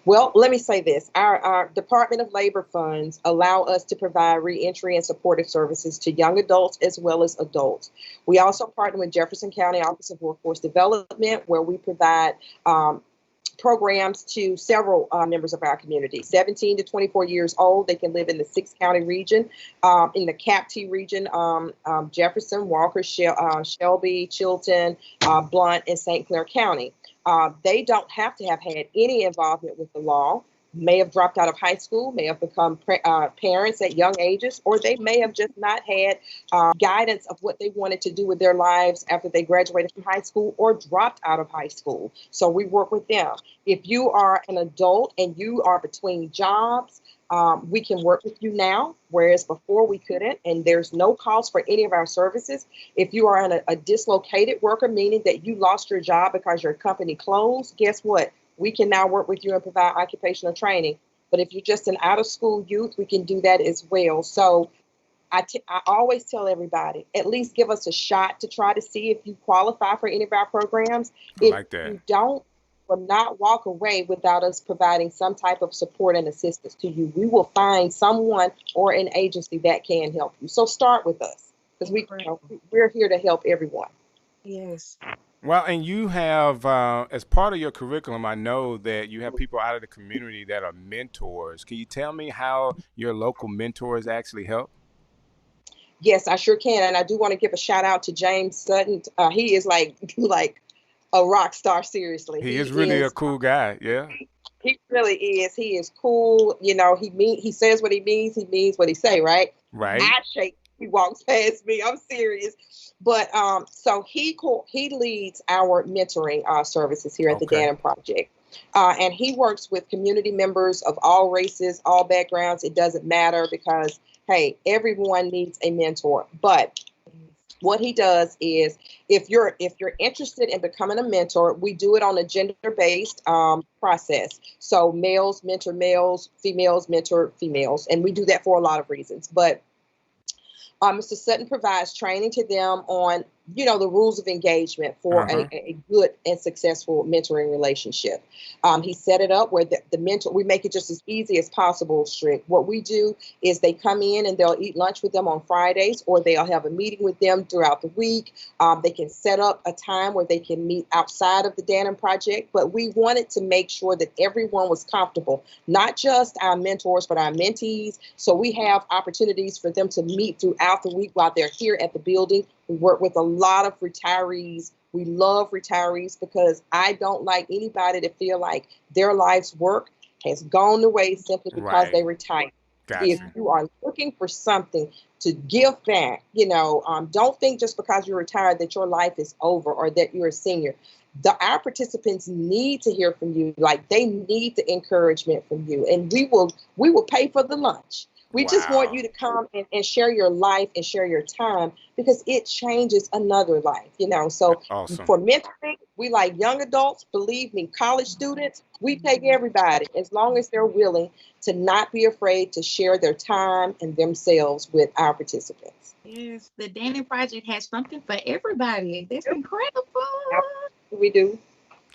Speaker 9: Well, let me say this. Our Department of Labor funds allow us to provide reentry and supportive services to young adults as well as adults. We also partner with Jefferson County Office of Workforce Development, where we provide programs to several members of our community. 17 to 24 years old, they can live in the 6-county region, in the CAPT region, Jefferson, Walker, Shelby, Chilton, Blount, and St. Clair County. They don't have to have had any involvement with the law, may have dropped out of high school, may have become parents at young ages, or they may have just not had guidance of what they wanted to do with their lives after they graduated from high school or dropped out of high school. So we work with them. If you are an adult and you are between jobs, we can work with you now, whereas before we couldn't, and there's no cost for any of our services. If you are a dislocated worker, meaning that you lost your job because your company closed, guess what? We can now work with you and provide occupational training. But if you're just an out-of-school youth, we can do that as well. So I always tell everybody, at least give us a shot to try to see if you qualify for any of our programs. If you don't, will not walk away without us providing some type of support and assistance to you. We will find someone or an agency that can help you. So start with us, because we're here to help everyone.
Speaker 14: Yes.
Speaker 13: Well, and you have, as part of your curriculum, I know that you have people out of the community that are mentors. Can you tell me how your local mentors actually help?
Speaker 9: Yes, I sure can. And I do want to give a shout out to James Sutton. He is like a rock star, seriously.
Speaker 13: He is really a cool guy, yeah.
Speaker 9: He really is. He is cool. You know, he says what he means what he say, right?
Speaker 13: Right.
Speaker 9: I shake, he walks past me. I'm serious. But so he leads our mentoring services here at the Dannon Project. And he works with community members of all races, all backgrounds. It doesn't matter, because, hey, everyone needs a mentor. But what he does is, if you're interested in becoming a mentor, we do it on a gender-based process. So males mentor males, females mentor females, and we do that for a lot of reasons. But Mr. Sutton provides training to them on, the rules of engagement for a good and successful mentoring relationship. He set it up where the mentor, we make it just as easy as possible, Strick. What we do is they come in and they'll eat lunch with them on Fridays, or they'll have a meeting with them throughout the week. They can set up a time where they can meet outside of the Dannon Project, but we wanted to make sure that everyone was comfortable, not just our mentors, but our mentees. So we have opportunities for them to meet throughout the week while they're here at the building. We work with a lot of retirees. We love retirees, because I don't like anybody to feel like their life's work has gone away simply because they retired.
Speaker 13: Gotcha.
Speaker 9: If you are looking for something to give back, don't think just because you're retired that your life is over or that you're a senior. Our participants need to hear from you. Like, they need the encouragement from you, and we will pay for the lunch. We just want you to come and share your life and share your time, because it changes another life, So for mentoring, we like young adults, believe me, college students, we take everybody, as long as they're willing to not be afraid to share their time and themselves with our participants.
Speaker 14: Yes, the Dannon Project has something for everybody. That's incredible.
Speaker 9: We do.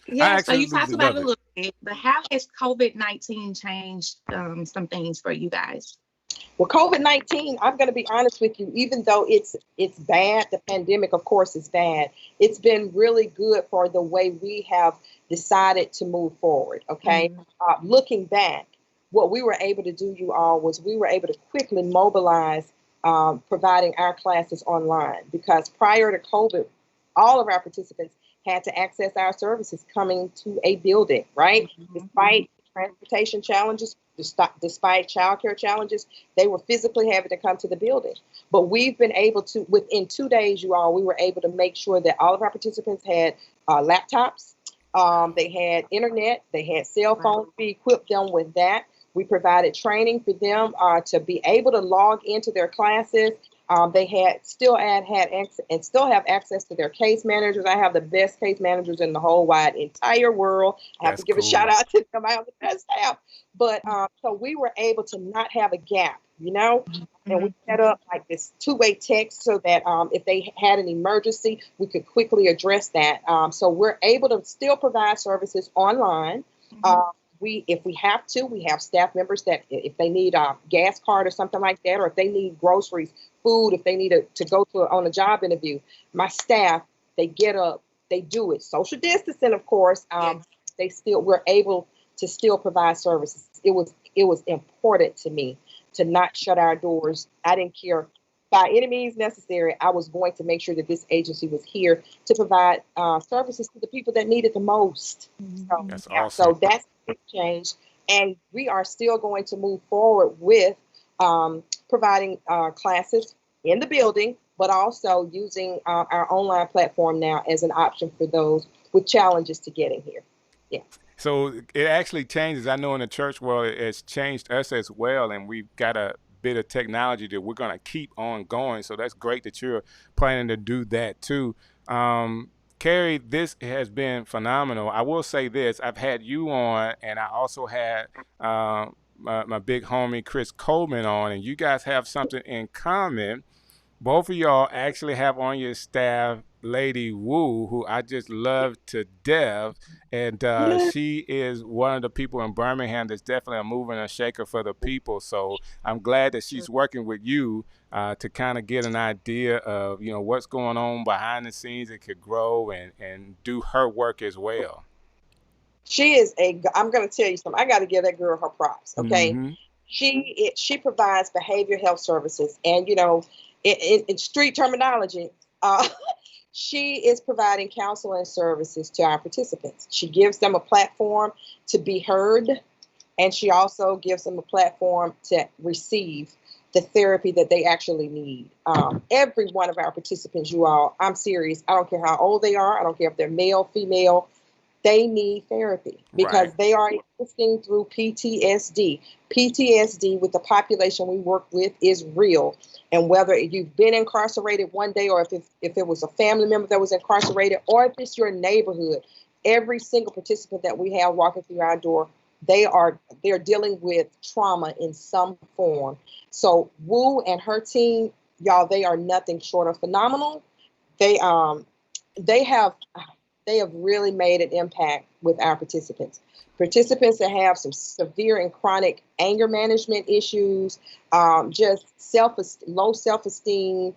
Speaker 14: Yeah, so you talked about it a little bit, but how has COVID-19 changed some things for you guys?
Speaker 9: Well, COVID-19, I'm going to be honest with you, even though it's bad, the pandemic, of course, is bad. It's been really good for the way we have decided to move forward, okay? Looking back, what we were able to do, you all, was we were able to quickly mobilize providing our classes online, because prior to COVID, all of our participants had to access our services coming to a building, right? Despite transportation challenges, despite childcare challenges, they were physically having to come to the building. But we've been able to, within 2 days, you all, we were able to make sure that all of our participants had laptops, they had internet, they had cell phones. We equipped them with that. We provided training for them to be able to log into their classes. They still have access to their case managers. I have the best case managers in the whole wide entire world. I have to give a shout out to them. I have the best staff. But so we were able to not have a gap, and we set up like this two-way text so that if they had an emergency, we could quickly address that. So we're able to still provide services online. If we have to, we have staff members that if they need a gas card or something like that, or if they need groceries, food, if they need to go on a job interview, my staff, they get up, they do it. Social distancing, of course. We're able to still provide services. It was important to me to not shut our doors. I didn't care by any means necessary, I was going to make sure that this agency was here to provide services to the people that need it the most. So,
Speaker 13: That's
Speaker 9: yeah,
Speaker 13: awesome.
Speaker 9: so that's a big change. And we are still going to move forward with providing classes in the building, but also using our online platform now as an option for those with challenges to getting here. Yeah.
Speaker 13: So it actually changes. I know in the church world, it's changed us as well, and we've got a bit of technology that we're going to keep on going. So that's great that you're planning to do that too. Kerri, this has been phenomenal. I will say this: I've had you on, and I also had my big homie Chris Coleman on, and you guys have something in common. Both of y'all actually have on your staff Lady Wu, who I just love to death. And she is one of the people in Birmingham that's definitely a mover and a shaker for the people. So I'm glad that she's working with you to kind of get an idea of, what's going on behind the scenes. It could grow and do her work as well.
Speaker 9: She is I'm going to tell you something. I got to give that girl her props. Okay.
Speaker 13: Mm-hmm.
Speaker 9: She provides behavioral health services, and in street terminology, she is providing counseling services to our participants. She gives them a platform to be heard, and she also gives them a platform to receive the therapy that they actually need. Every one of our participants, you all, I'm serious. I don't care how old they are. I don't care if they're male, female. They need therapy because they are existing through PTSD. PTSD with the population we work with is real. And whether you've been incarcerated one day, or if it was a family member that was incarcerated, or if it's your neighborhood, every single participant that we have walking through our door, they're dealing with trauma in some form. So Wu and her team, y'all, they are nothing short of phenomenal. They have really made an impact with our participants. Participants that have some severe and chronic anger management issues, just low self-esteem,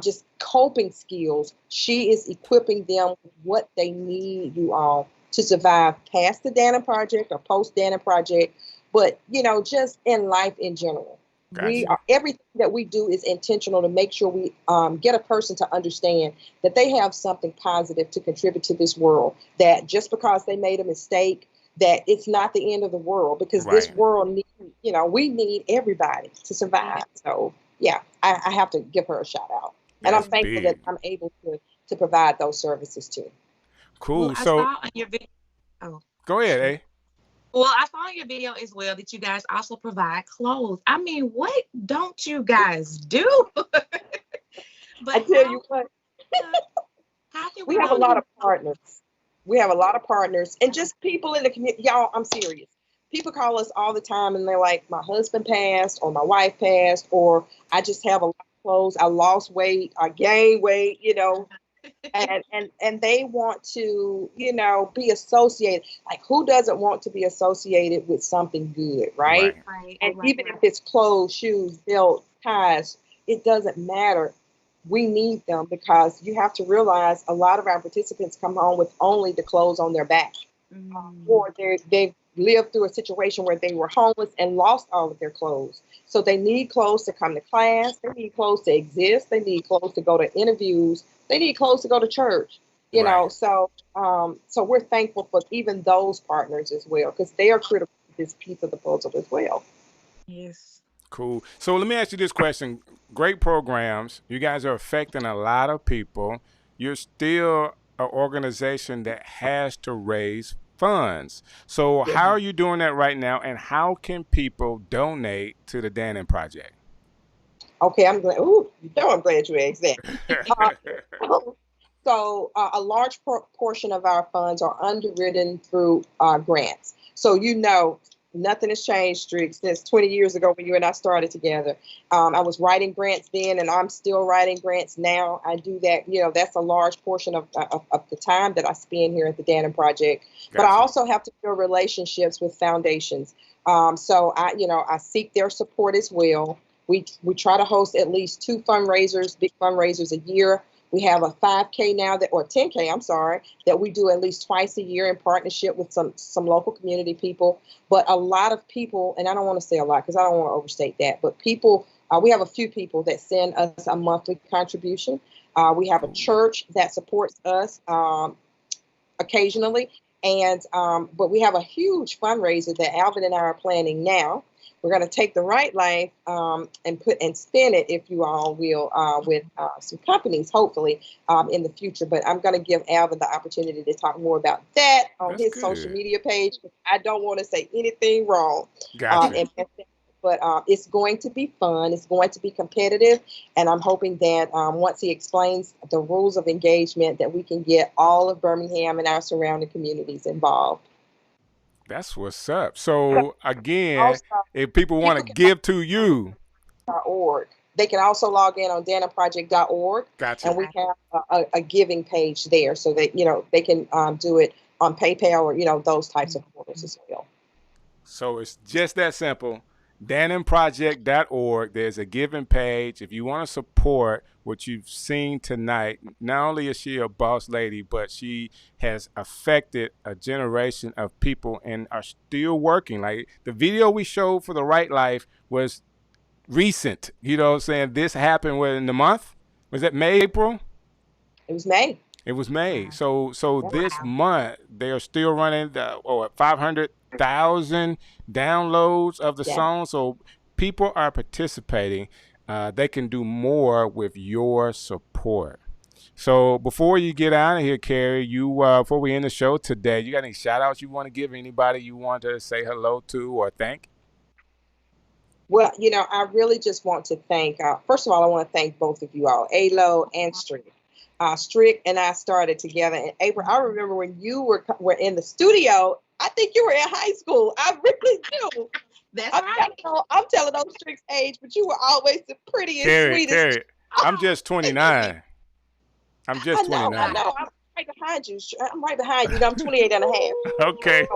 Speaker 9: just coping skills. She is equipping them with what they need, you all, to survive past the Dannon Project or post Dannon Project, but just in life in general.
Speaker 13: Gotcha.
Speaker 9: Everything that we do is intentional to make sure we get a person to understand that they have something positive to contribute to this world, that just because they made a mistake, that it's not the end of the world, because this world needs, we need everybody to survive. So yeah, I have to give her a shout out. And I'm thankful that I'm able to provide those services too.
Speaker 13: Cool.
Speaker 14: Well,
Speaker 13: so
Speaker 14: I saw on your video.
Speaker 13: Go ahead, eh?
Speaker 14: Well, I saw in your video as well that you guys also provide clothes. I mean, what don't you guys do? But
Speaker 9: I tell you what,
Speaker 14: how can
Speaker 9: we have a lot of partners. We have a lot of partners and just people in the community. Y'all, I'm serious. People call us all the time and they're like, my husband passed, or my wife passed, or I just have a lot of clothes. I lost weight, I gained weight, and they want to, be associated. Like, who doesn't want to be associated with something good, right? And even if it's clothes, shoes, belts, ties, it doesn't matter. We need them because you have to realize a lot of our participants come home with only the clothes on their back, or they've lived through a situation where they were homeless and lost all of their clothes. So they need clothes to come to class. They need clothes to exist. They need clothes to go to interviews. They need clothes to go to church. So we're thankful for even those partners as well, because they are critical to this piece of the puzzle as well.
Speaker 14: Yes.
Speaker 13: Cool. So let me ask you this question. Great programs. You guys are affecting a lot of people. You're still an organization that has to raise funds. So how are you doing that right now, and how can people donate to the Dannon Project?
Speaker 9: Okay, I'm glad. I'm glad you asked that. So a large portion of our funds are underwritten through grants. So nothing has changed, Strick, since 20 years ago when you and I started together. I was writing grants then, and I'm still writing grants now. I do that. That's a large portion of the time that I spend here at the Dannon Project. Gotcha. But I also have to build relationships with foundations. So I seek their support as well. We try to host at least two big fundraisers a year. We have a 5K now or 10K, I'm sorry, that we do at least twice a year in partnership with some local community people. But a lot of people, and I don't want to say a lot because I don't want to overstate that, but people We have a few people that send us a monthly contribution. We have a church that supports us occasionally, and but we have a huge fundraiser that Alvin and I are planning now. We're going to take the Right Life and spin it, if you all will, with some companies, hopefully, in the future. But I'm going to give Alvin the opportunity to talk more about that on his social media page. I don't want to say anything wrong.
Speaker 13: Gotcha.
Speaker 9: But it's going to be fun. It's going to be competitive. And I'm hoping that once he explains the rules of engagement, that we can get all of Birmingham and our surrounding communities involved.
Speaker 13: That's what's up. So again, if people want to give to you,
Speaker 9: .org. They can also log in on DannonProject.org.
Speaker 13: Gotcha.
Speaker 9: And we have a giving page there, so that they can do it on PayPal or those types of portals as well.
Speaker 13: So it's just that simple. DannonProject.org. There's a giving page. If you want to support what you've seen tonight, not only is she a boss lady, but she has affected a generation of people and are still working. Like the video we showed for The Right Life was recent. You know what I'm saying? This happened in the month? Was it May, April?
Speaker 9: It was May.
Speaker 13: It was May. So this month they are still running 500,000 downloads of the song. So people are participating. They can do more with your support. So before you get out of here, Kerri, before we end the show today, you got any shout outs you want to give anybody you want to say hello to or thank?
Speaker 9: Well, I really just want to thank, first of all, I want to thank both of you all, Alo and Strick. Strick and I started together in April. I remember when you were in the studio. I think you were in high school. I really do. I'm telling those Strick's age, but you were always the prettiest, sweetest.
Speaker 13: Kerri, I'm just 29. I know.
Speaker 9: I'm right behind you. I'm 28 and a half.
Speaker 13: Okay.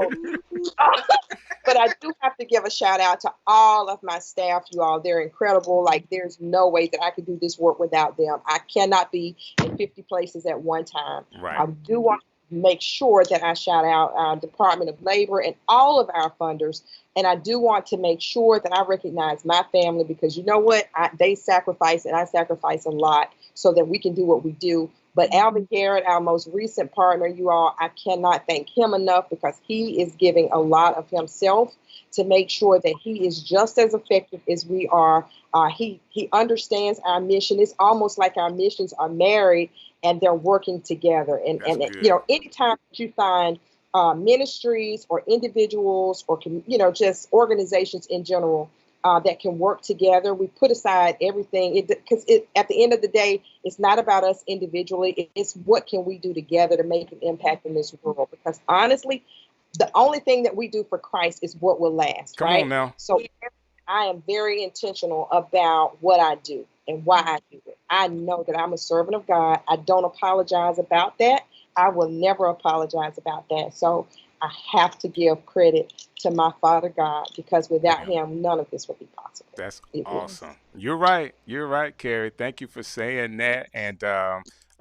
Speaker 9: But I do have to give a shout out to all of my staff, you all. They're incredible. Like, there's no way that I could do this work without them. I cannot be in 50 places at one time.
Speaker 13: Right.
Speaker 9: I do want to make sure that I shout out our Department of Labor and all of our funders. And I do want to make sure that I recognize my family, because you know what? They sacrifice, and I sacrifice a lot so that we can do what we do. But Alvin Garrett, our most recent partner, you all, I cannot thank him enough, because he is giving a lot of himself to make sure that he is just as effective as we are. He understands our mission. It's almost like our missions are married and they're working together. And anytime you find ministries or individuals or just organizations in general that can work together, we put aside everything, because at the end of the day, it's not about us individually. It's what can we do together to make an impact in this world. Because honestly, the only thing that we do for Christ is what will last.
Speaker 13: Come
Speaker 9: right?
Speaker 13: on now.
Speaker 9: So I am very intentional about what I do and why I do it. I know that I'm a servant of God. I don't apologize about that. I will never apologize about that. So I have to give credit to my Father God, because without him, none of this would be possible.
Speaker 13: That's awesome. You're right. You're right, Kerri. Thank you for saying that. And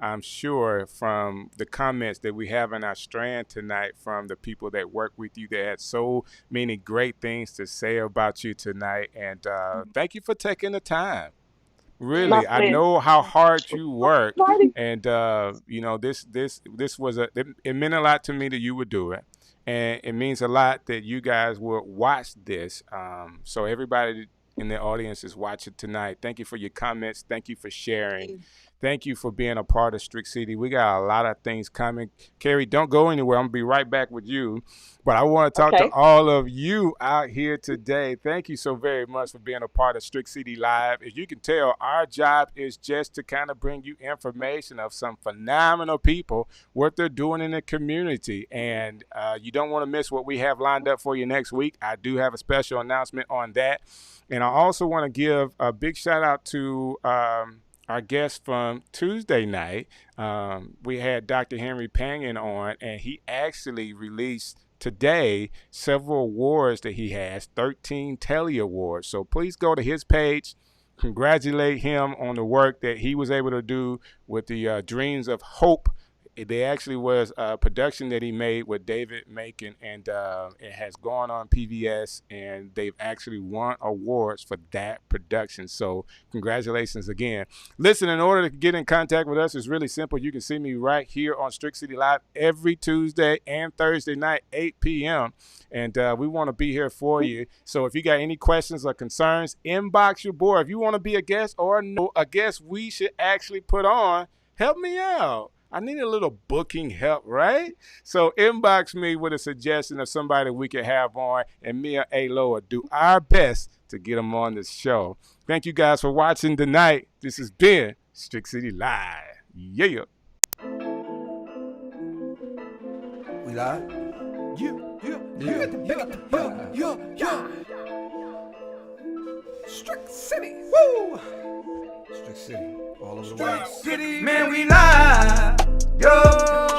Speaker 13: I'm sure from the comments that we have in our strand tonight from the people that work with you, they had so many great things to say about you tonight. And thank you for taking the time. Really, I know how hard you work, and this was it meant a lot to me that you would do it, and it means a lot that you guys will watch this. So everybody in the audience is watching tonight. Thank you for your comments. Thank you for sharing. Thank you for being a part of Strick City. We got a lot of things coming. Kerri, don't go anywhere. I'm going to be right back with you. But I want to talk to all of you out here today. Thank you so very much for being a part of Strick City Live. As you can tell, our job is just to kind of bring you information of some phenomenal people, what they're doing in the community. And you don't want to miss what we have lined up for you next week. I do have a special announcement on that. And I also want to give a big shout out to our guest from Tuesday night. We had Dr. Henry Pangan on, and he actually released today several awards that he has, 13 Telly Awards. So please go to his page, congratulate him on the work that he was able to do with the Dreams of Hope They actually was a production that he made with David Macon, and it has gone on PBS, and they've actually won awards for that production. So congratulations again. Listen, in order to get in contact with us, it's really simple. You can see me right here on Strick City Live every Tuesday and Thursday night, 8 p.m. And we want to be here for you. So if you got any questions or concerns, inbox your boy. If you want to be a guest or know a guest we should actually put on, help me out. I need a little booking help, right? So inbox me with a suggestion of somebody we could have on, and me and A-Lo will do our best to get them on this show. Thank you guys for watching tonight. This has been Strick City Live. Yeah.
Speaker 12: We live? Yeah. Strick City. Woo! Strick City. All over the world. Strick City, man, we live. Yo.